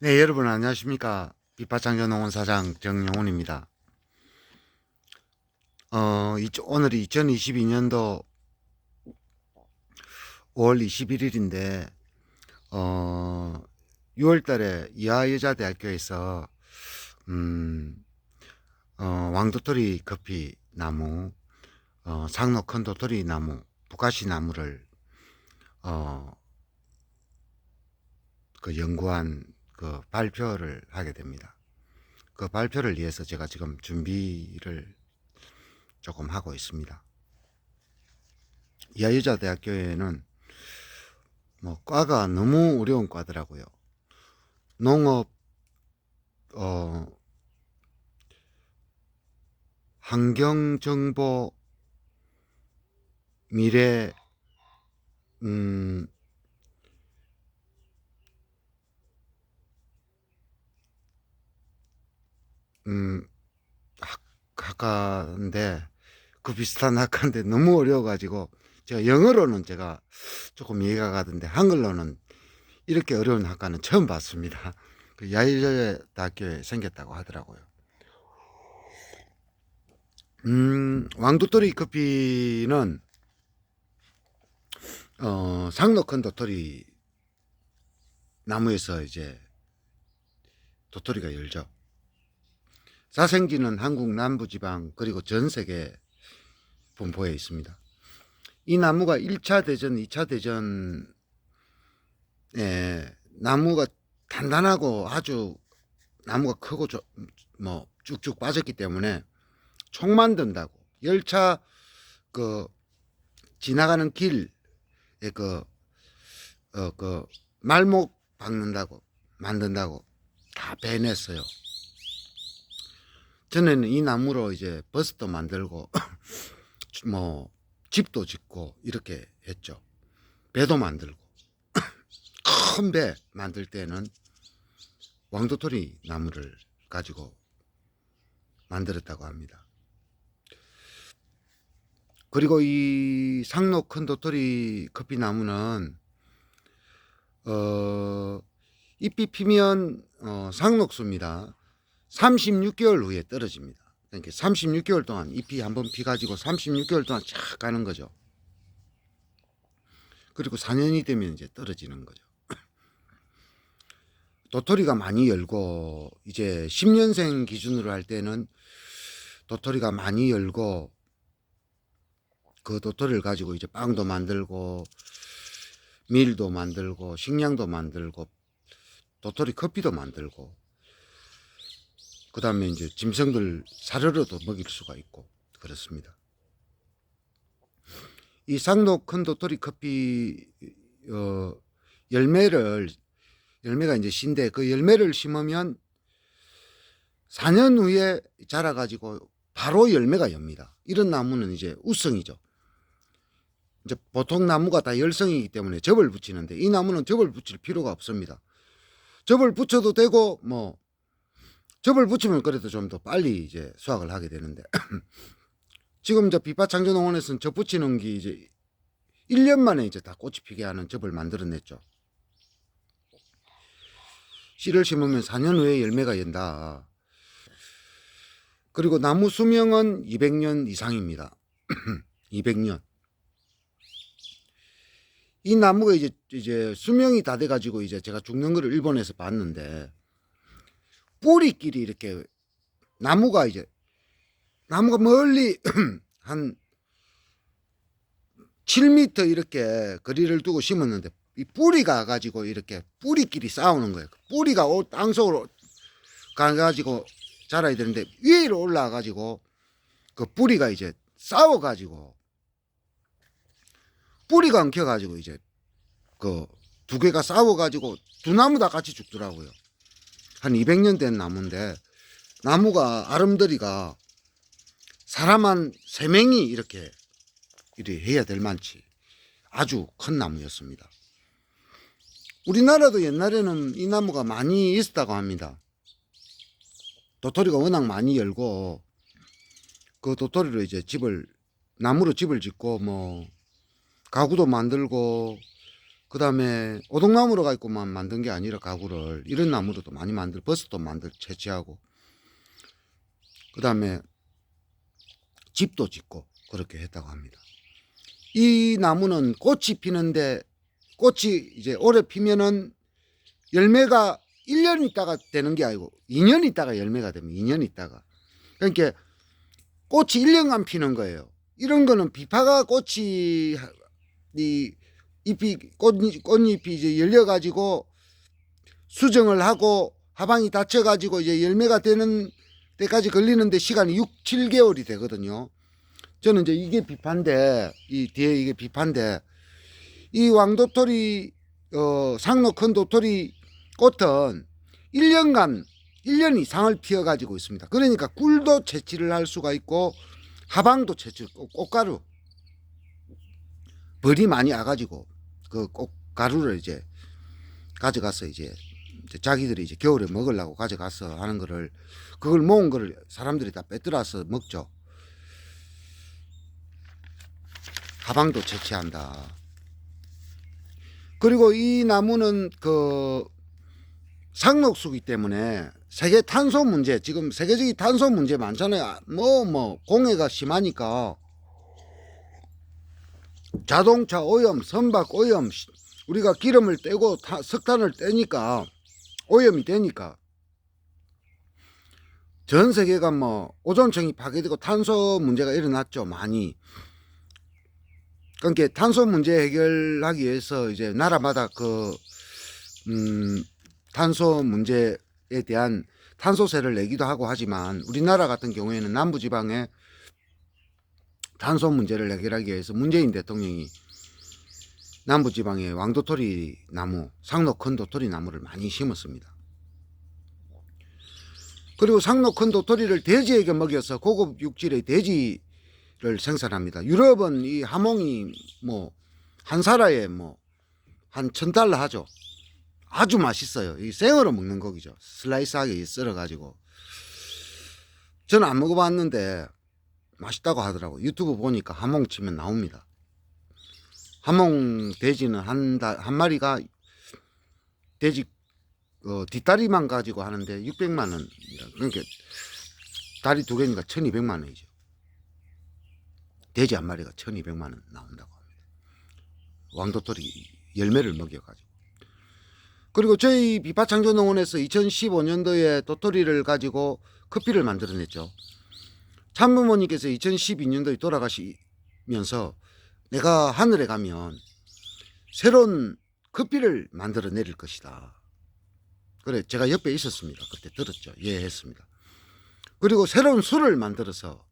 네, 여러분 안녕하십니까? 빛밭창조농원 사장 정영훈입니다. 오늘이 2022년도 5월 21일인데, 6월 달에 이하여자대학교에서, 음, 왕도토리 커피 나무, 상로 큰 도토리 나무, 부가시 나무를, 어, 연구한 발표를 하게 됩니다. 그 발표를 위해서 제가 지금 준비를 조금 하고 있습니다. 이하여자대학교에는 과가 너무 어려운 과더라고요. 농업, 어, 환경정보, 미래, 음, 음, 학과인데, 그 비슷한 학과인데 너무 어려워가지고, 제가 영어로는 제가 조금 이해가 가던데, 한글로는 이렇게 어려운 학과는 처음 봤습니다. 그 야외대학교에 생겼다고 하더라고요. 왕도토리 커피는, 상로 큰 도토리 나무에서 이제 도토리가 열죠. 사생지는 한국 남부지방 그리고 전 세계 분포해 있습니다. 이 나무가 1차 대전, 2차 대전에 나무가 단단하고 아주 나무가 크고 쭉쭉 빠졌기 때문에 총 만든다고 열차 그 지나가는 길에 그 말목 박는다고 만든다고 다 배냈어요. 전에는 이 나무로 이제 버스도 만들고 뭐 집도 짓고 이렇게 했죠. 배도 만들고 큰 배 만들 때는 왕도토리 나무를 가지고 만들었다고 합니다. 그리고 이 상로 큰 도토리 커피 나무는 잎이 피면 상록수입니다. 36개월 후에 떨어집니다. 그러니까 36개월 동안 잎이 한번 피가지고 36개월 동안 쫙 가는 거죠. 그리고 4년이 되면 이제 떨어지는 거죠. 도토리가 많이 열고 이제 10년생 기준으로 할 때는 도토리가 많이 열고 그 도토리를 가지고 이제 빵도 만들고 밀도 만들고 식량도 만들고 도토리 커피도 만들고 그 다음에 이제 짐승들 사료로도 먹일 수가 있고 그렇습니다. 이 상로 큰 도토리 커피 열매가 이제 신데 그 열매를 심으면 4년 후에 자라가지고 바로 열매가 엽니다. 이런 나무는 이제 우성이죠. 이제 보통 나무가 다 열성이기 때문에 접을 붙이는데 이 나무는 접을 붙일 필요가 없습니다. 접을 붙여도 되고 접을 붙이면 그래도 좀 더 빨리 이제 수확을 하게 되는데 지금 이제 빛밭창조농원에서는 접 붙이는 게 이제 1년 만에 이제 다 꽃이 피게 하는 접을 만들어냈죠. 씨를 심으면 4년 후에 열매가 연다. 그리고 나무 수명은 200년 이상입니다. 200년. 이 나무가 이제 수명이 다 돼가지고 이제 제가 죽는 거를 일본에서 봤는데 뿌리끼리 이렇게 나무가 멀리 한 7m 이렇게 거리를 두고 심었는데 이 뿌리가 가지고 이렇게 뿌리끼리 싸우는 거예요. 뿌리가 땅속으로 가가지고 자라야 되는데 위로 올라가가지고 그 뿌리가 이제 싸워가지고 뿌리가 엉켜가지고 이제 그 두 개가 싸워가지고 두 나무 다 같이 죽더라고요. 한 200년 된 나무인데 나무가 아름드리가 사람 한 3명이 이렇게 해야 될 만치 아주 큰 나무였습니다. 우리나라도 옛날에는 이 나무가 많이 있었다고 합니다. 도토리가 워낙 많이 열고 그 도토리로 이제 나무로 집을 짓고 가구도 만들고 그다음에 오동나무로 가지고만 만든 게 아니라 가구를 이런 나무로도 많이 버섯도 채취하고, 그다음에 집도 짓고 그렇게 했다고 합니다. 이 나무는 꽃이 피는데, 꽃이 이제 오래 피면은 열매가 1년 있다가 되는 게 아니고 2년 있다가 열매가 되면 2년 있다가. 그러니까 꽃이 1년간 피는 거예요. 이런 거는 비파가 꽃이 꽃잎이 이제 열려가지고 수정을 하고 하방이 닫혀가지고 이제 열매가 되는 때까지 걸리는데 시간이 6, 7개월이 되거든요. 저는 이제 이게 비파인데, 이 뒤에 이게 비파인데, 이 왕도토리, 상로 큰 도토리 꽃은 1년 이상을 피어가지고 있습니다. 그러니까 꿀도 채취를 할 수가 있고, 하방도 채취, 꽃가루, 벌이 많이 와가지고, 그 꽃가루를 이제 가져가서 이제 자기들이 이제 겨울에 먹으려고 가져가서 하는 거를, 그걸 모은 거를 사람들이 다 빼들어서 먹죠. 하방도 채취한다. 그리고 이 나무는 그 상록수기 때문에 세계 탄소 문제, 지금 세계적인 탄소 문제 많잖아요. 공해가 심하니까 자동차 오염, 선박 오염, 우리가 기름을 떼고 석탄을 떼니까 오염이 되니까 전 세계가 오존층이 파괴되고 탄소 문제가 일어났죠, 많이. 그러니까 탄소 문제 해결하기 위해서 이제 나라마다 탄소 문제에 대한 탄소세를 내기도 하고 하지만, 우리나라 같은 경우에는 남부지방에 탄소 문제를 해결하기 위해서 문재인 대통령이 남부지방에 왕도토리 나무, 상로 큰 도토리 나무를 많이 심었습니다. 그리고 상로 큰 도토리를 돼지에게 먹여서 고급 육질의 돼지를 생산합니다. 유럽은 이 하몽이 한 사라에 한 $1,000 하죠. 아주 맛있어요. 이 생으로 먹는 고기죠. 슬라이스하게 썰어가지고. 저는 안 먹어봤는데 맛있다고 하더라고요. 유튜브 보니까 하몽 치면 나옵니다. 하몽 돼지는 한 마리가 돼지 뒷다리만 가지고 하는데 600만 원. 그러니까 다리 2개니까 1,200만 원이죠. 돼지 한 마리가 1,200만 원 나온다고 합니다. 왕도토리 열매를 먹여가지고. 그리고 저희 비파창조농원에서 2015년도에 도토리를 가지고 커피를 만들어냈죠. 참부모님께서 2012년도에 돌아가시면서 내가 하늘에 가면 새로운 커피를 만들어 내릴 것이다. 그래, 제가 옆에 있었습니다. 그때 들었죠. 예, 했습니다. 그리고 새로운 술을 만들어서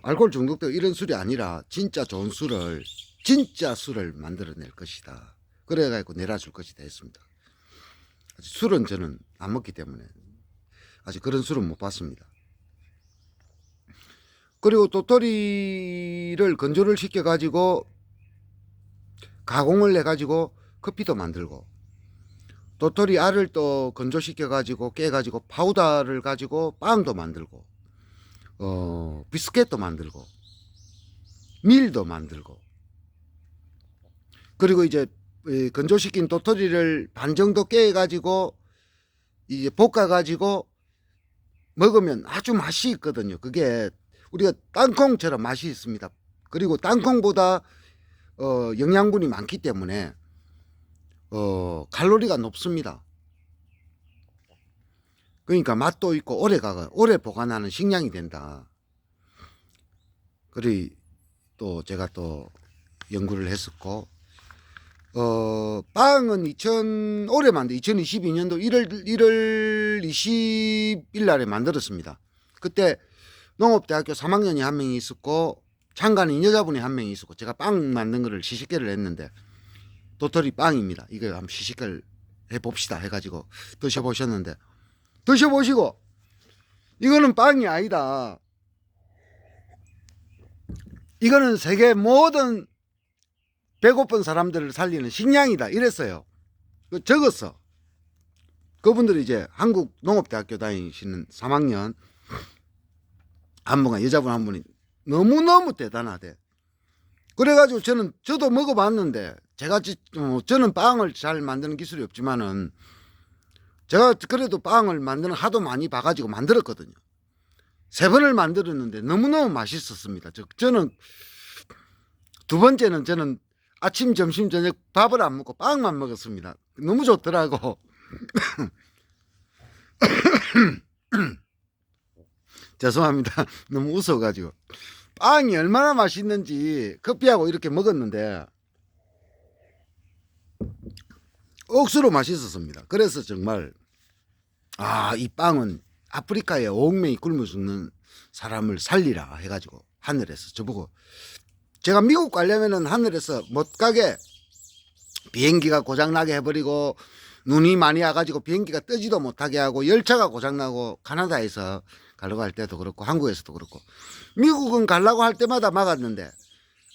알코올 중독도 이런 술이 아니라 진짜 좋은 술을, 진짜 술을 만들어낼 것이다. 그래가지고 내려줄 것이다 했습니다. 아직 술은 저는 안 먹기 때문에 아직 그런 술은 못 봤습니다. 그리고 도토리를 건조를 시켜가지고 가공을 해가지고 커피도 만들고, 도토리 알을 또 건조시켜가지고 깨가지고 파우더를 가지고 빵도 만들고, 비스켓도 만들고, 밀도 만들고, 그리고 이제 건조시킨 도토리를 반 정도 깨가지고 이제 볶아가지고 먹으면 아주 맛이 있거든요. 그게 우리가 땅콩처럼 맛이 있습니다. 그리고 땅콩보다 영양분이 많기 때문에 칼로리가 높습니다. 그러니까 맛도 있고 오래 보관하는 식량이 된다. 그리 또 제가 또 연구를 했었고, 빵은 올해 만든 2022년도 1월 20일 날에 만들었습니다. 그때 농업대학교 3학년이 한 명이 있었고 창간인 여자분이 한 명이 있었고, 제가 빵 만든 거를 시식회를 했는데, 도토리 빵입니다. 이거 한번 시식을 해봅시다 해가지고 드셔보셨는데, 드셔보시고 이거는 빵이 아니다, 이거는 세계 모든 배고픈 사람들을 살리는 식량이다 이랬어요. 적었어. 그분들이 이제 한국 농업대학교 다니시는 3학년 한 분과 여자분 한 분이 너무너무 대단하대. 그래가지고 저도 먹어봤는데 저는 빵을 잘 만드는 기술이 없지만은 제가 그래도 빵을 만드는 하도 많이 봐가지고 만들었거든요. 3번을 만들었는데 너무너무 맛있었습니다. 저는 두 번째는 저는 아침, 점심, 저녁 밥을 안 먹고 빵만 먹었습니다. 너무 좋더라고. 죄송합니다. 너무 웃어가지고. 빵이 얼마나 맛있는지 커피하고 이렇게 먹었는데 억수로 맛있었습니다. 그래서 정말 이 빵은 아프리카에 5억 명이 굶어 죽는 사람을 살리라 해가지고 하늘에서 저보고, 제가 미국 가려면은 하늘에서 못 가게 비행기가 고장나게 해버리고 눈이 많이 와가지고 비행기가 뜨지도 못하게 하고 열차가 고장나고, 카나다에서 가려고 할 때도 그렇고 한국에서도 그렇고, 미국은 가려고 할 때마다 막았는데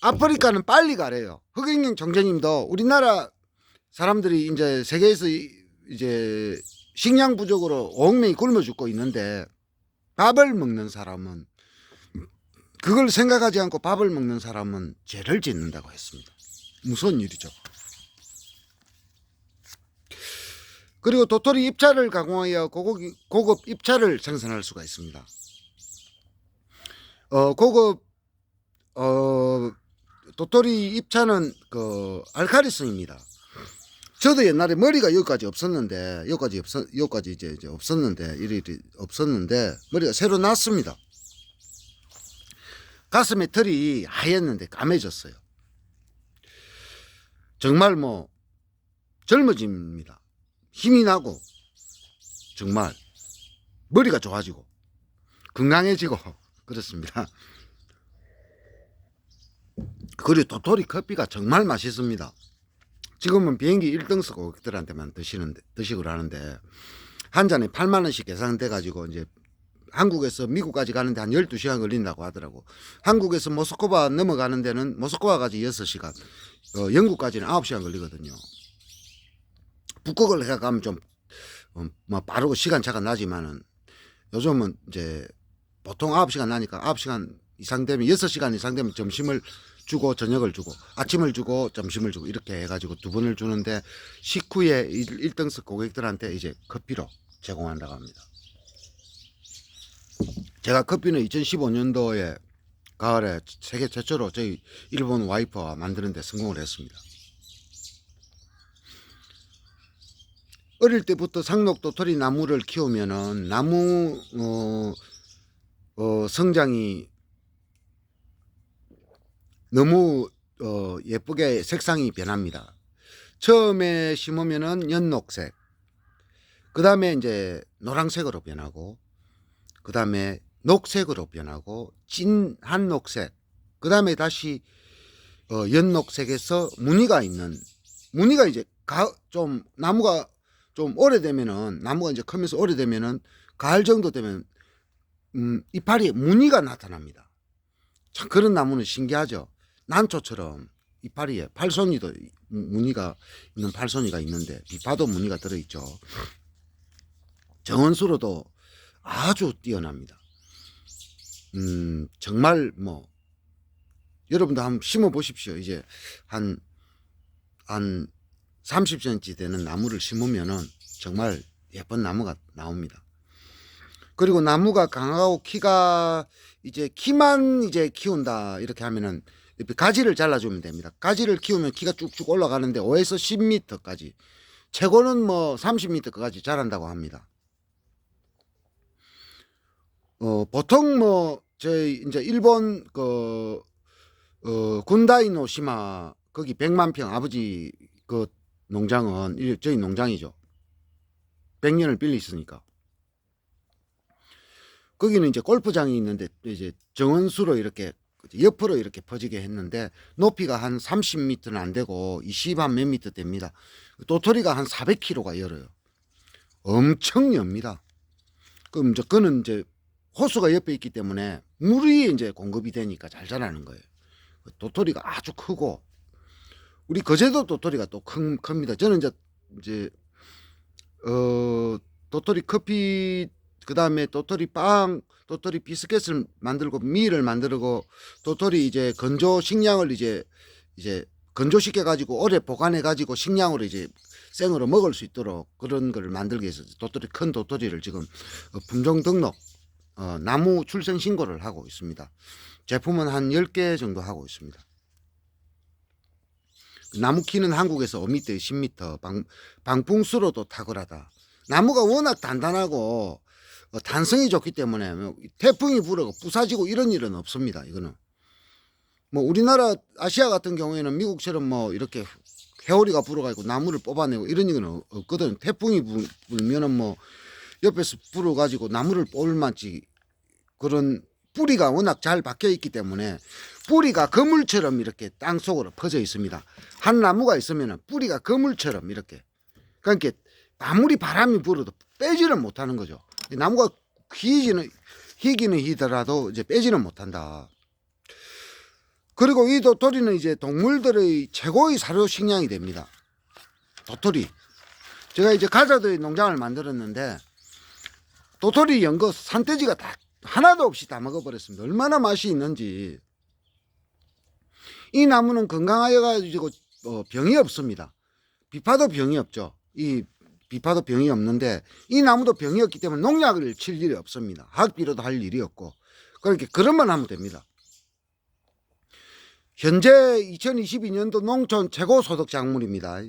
아프리카는 빨리 가래요. 흑인경 총재님도 우리나라 사람들이 이제 세계에서 이제 식량 부족으로 5억 명이 굶어 죽고 있는데, 밥을 먹는 사람은, 그걸 생각하지 않고 밥을 먹는 사람은 죄를 짓는다고 했습니다. 무서운 일이죠. 그리고 도토리 잎차를 가공하여 고급 잎차를 생산할 수가 있습니다. 고급 도토리 잎차는 그 알칼리성입니다. 저도 옛날에 머리가 여기까지 없었는데, 여기까지 이제 없었는데, 이리 없었는데, 머리가 새로 났습니다. 가슴에 털이 하였는데 까매졌어요. 정말 뭐, 젊어집니다. 힘이 나고, 정말, 머리가 좋아지고, 건강해지고, 그렇습니다. 그리고 도토리 커피가 정말 맛있습니다. 지금은 비행기 1등석 고객들한테만 드시고 하는데, 한 잔에 8만원씩 계산돼 가지고 이제 한국에서 미국까지 가는데 한 12시간 걸린다고 하더라고. 한국에서 모스크바 넘어가는 데는 모스크바까지 6시간, 영국까지는 9시간 걸리거든요. 북극을 해 가면 좀 뭐 빠르고 시간차가 나지만은, 요즘은 이제 보통 9시간 나니까 9시간 이상 되면, 6시간 이상 되면 점심을 주고 저녁을 주고 아침을 주고 점심을 주고 이렇게 해가지고 2번을 주는데, 식후에 1등석 고객들한테 이제 커피로 제공한다고 합니다. 제가 커피는 2015년도에 가을에 세계 최초로 저희 일본 와이프와 만드는데 성공을 했습니다. 어릴 때부터 상록도토리 나무를 키우면은 나무 성장이 너무 예쁘게 색상이 변합니다. 처음에 심으면은 연녹색, 그 다음에 이제 노란색으로 변하고, 그 다음에 녹색으로 변하고, 진한 녹색, 그 다음에 다시 연녹색에서 무늬가 이제 좀 나무가 좀 오래되면은, 나무가 이제 크면서 오래되면은 가을 정도 되면 이파리에 무늬가 나타납니다. 참 그런 나무는 신기하죠. 난초처럼 이파리에 팔손이도 무늬가 있는 팔손이가 있는데, 비파도 무늬가 들어있죠. 정원수로도 아주 뛰어납니다. 정말 뭐 여러분도 한번 심어 보십시오. 이제 한 30cm 되는 나무를 심으면은 정말 예쁜 나무가 나옵니다. 그리고 나무가 강하고 키가 이제 키만 이제 키운다 이렇게 하면은 가지를 잘라주면 됩니다. 가지를 키우면 키가 쭉쭉 올라가는데 5에서 10m까지, 최고는 뭐 30m까지 자란다고 합니다. 보통 뭐 저희 이제 일본 군다이노시마 거기 100만 평 아버지 그 농장은 저희 농장이죠. 100년을 빌리으니까. 거기는 이제 골프장이 있는데 이제 정원수로 이렇게 옆으로 이렇게 퍼지게 했는데, 높이가 한 30m는 안 되고 20 한 몇 미터 됩니다. 도토리가 한 400kg가 열어요. 엄청 엽니다. 그럼 이제 그는 이제 호수가 옆에 있기 때문에 물이 이제 공급이 되니까 잘 자라는 거예요. 도토리가 아주 크고, 우리 거제도 도토리가 또 큽니다. 저는 이제 도토리 커피, 그 다음에 도토리 빵, 도토리 비스켓을 만들고 밀을 만들고, 도토리 이제 건조 식량을 이제 건조시켜 가지고 오래 보관해 가지고 식량으로 이제 생으로 먹을 수 있도록 그런 걸 만들기 위해서 도토리, 큰 도토리를 지금 품종 등록 나무 출생 신고를 하고 있습니다. 제품은 한 10개 정도 하고 있습니다. 나무 키는 한국에서 5m, 10m, 방풍수로도 탁월하다. 나무가 워낙 단단하고 단성이 좋기 때문에 태풍이 불어고 부사지고 이런 일은 없습니다. 이거는 뭐 우리나라 아시아 같은 경우에는 미국처럼 뭐 이렇게 회오리가 불어가지고 나무를 뽑아내고 이런 일은 없거든. 태풍이 불면은 뭐 옆에서 불어가지고 나무를 뽑을만치 그런 뿌리가 워낙 잘 박혀 있기 때문에 뿌리가 그물처럼 이렇게 땅 속으로 퍼져 있습니다. 한 나무가 있으면 뿌리가 그물처럼 이렇게, 그러니까 아무리 바람이 불어도 빼지는 못하는 거죠. 나무가 희기는 희더라도 이제 빼지는 못한다. 그리고 이 도토리는 이제 동물들의 최고의 사료 식량이 됩니다. 도토리. 제가 이제 가자도의 농장을 만들었는데 도토리 연거 산돼지가 다 하나도 없이 다 먹어버렸습니다. 얼마나 맛이 있는지. 이 나무는 건강하여 가지고 병이 없습니다. 비파도 병이 없죠. 이 비파도 병이 없는데 이 나무도 병이 없기 때문에 농약을 칠 일이 없습니다. 학비료도 할 일이 없고, 그렇게 그런만 하면 됩니다. 현재 2022년도 농촌 최고 소득 작물입니다.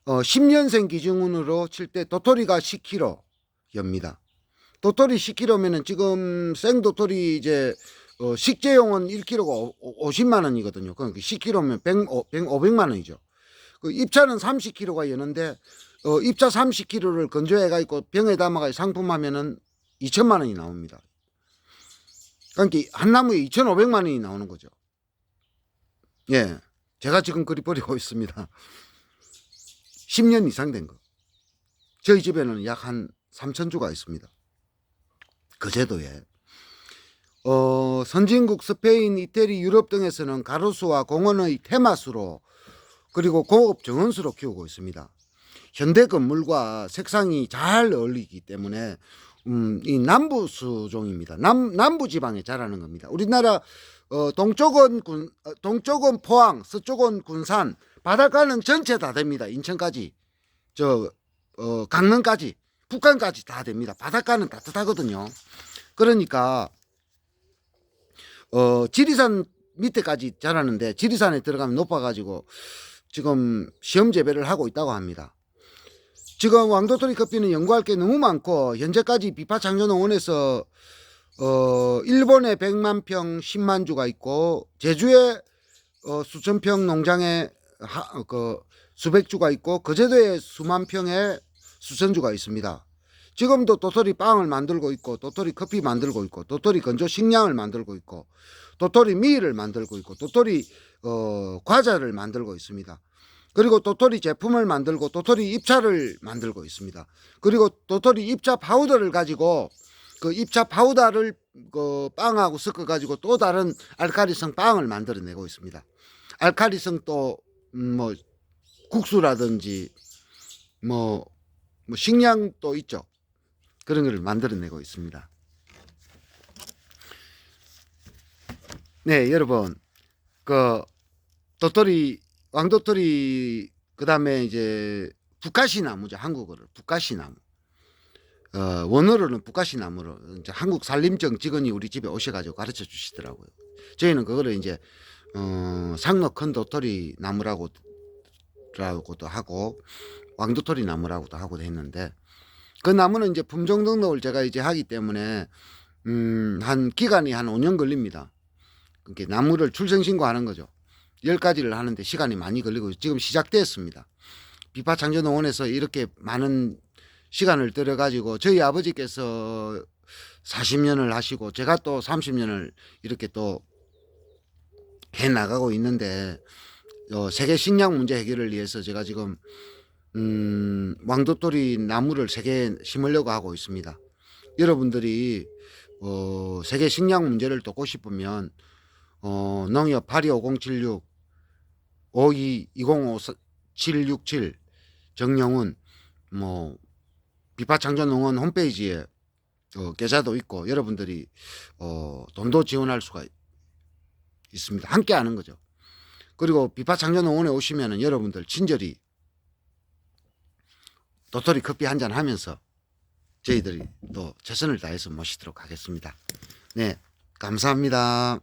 10년생 기준으로 칠 때 도토리가 10kg입니다. 도토리 10kg면은 지금 생도토리 이제 식재용은 1kg가 50만 원이거든요. 그러니까 10kg면 500만 원이죠. 그 입차는 30kg가 여는데 입차 30kg를 건조해 가지고 병에 담아가 상품하면은 2천만 원이 나옵니다. 그러니까 한 나무에 2,500만 원이 나오는 거죠. 예, 제가 지금 그리 버리고 있습니다. 10년 이상 된 거. 저희 집에는 약 한 3,000주가 있습니다. 그 제도에. 선진국 스페인, 이태리, 유럽 등에서는 가로수와 공원의 테마수로 그리고 고급 정원수로 키우고 있습니다. 현대 건물과 색상이 잘 어울리기 때문에 이 남부수종입니다. 남부 지방에 자라는 겁니다. 우리나라 동쪽은 포항, 서쪽은 군산, 바닷가는 전체 다 됩니다. 인천까지, 강릉까지, 북한까지 다 됩니다. 바닷가는 따뜻하거든요. 그러니까 지리산 밑에까지 자라는데 지리산에 들어가면 높아가지고 지금 시험 재배를 하고 있다고 합니다. 지금 왕도토리 커피는 연구할 게 너무 많고 현재까지 비파창조농원에서 일본에 100만 평 10만 주가 있고 제주에 수천 평 농장에 수백 주가 있고 거제도에 수만 평에 수천 주가 있습니다. 지금도 도토리 빵을 만들고 있고 도토리 커피 만들고 있고 도토리 건조 식량을 만들고 있고 도토리 밀을 만들고 있고 도토리 과자를 만들고 있습니다. 그리고 도토리 제품을 만들고 도토리 잎차를 만들고 있습니다. 그리고 도토리 잎차 파우더를 가지고 그 잎차 파우더를 그 빵하고 섞어 가지고 또 다른 알칼리성 빵을 만들어내고 있습니다. 알칼리성 또 뭐 국수라든지 뭐 식량도 있죠. 그런 걸 만들어내고 있습니다. 네, 여러분, 그 도토리, 왕도토리, 그 다음에 이제 북가시 나무죠. 한국어로 북가시 나무. 원어로는 북가시 나무로 이제 한국 산림청 직원이 우리 집에 오셔가지고 가르쳐 주시더라고요. 저희는 그거를 이제 상록 큰 도토리 나무라고도 하고 왕도토리 나무라고도 하고도 했는데 그 나무는 이제 품종 등록을 제가 이제 하기 때문에 한 기간이 한 5년 걸립니다. 그러니까 나무를 출생 신고하는 거죠. 10가지를 하는데 시간이 많이 걸리고 지금 시작됐습니다. 비파창조농원에서 이렇게 많은 시간을 들여 가지고 저희 아버지께서 40년을 하시고 제가 또 30년을 이렇게 또 해 나가고 있는데 세계 식량 문제 해결을 위해서 제가 지금 왕도토리 나무를 3개 심으려고 하고 있습니다. 여러분들이 세계 식량 문제를 돕고 싶으면 농협 825076 52205767 정영훈 뭐 비파창조농원 홈페이지에 계좌도 있고 여러분들이 돈도 지원할 수가 있습니다. 함께 하는 거죠. 그리고 비파창조농원에 오시면은 여러분들 친절히 도토리 커피 한잔 하면서 저희들이 또 최선을 다해서 모시도록 하겠습니다. 네, 감사합니다.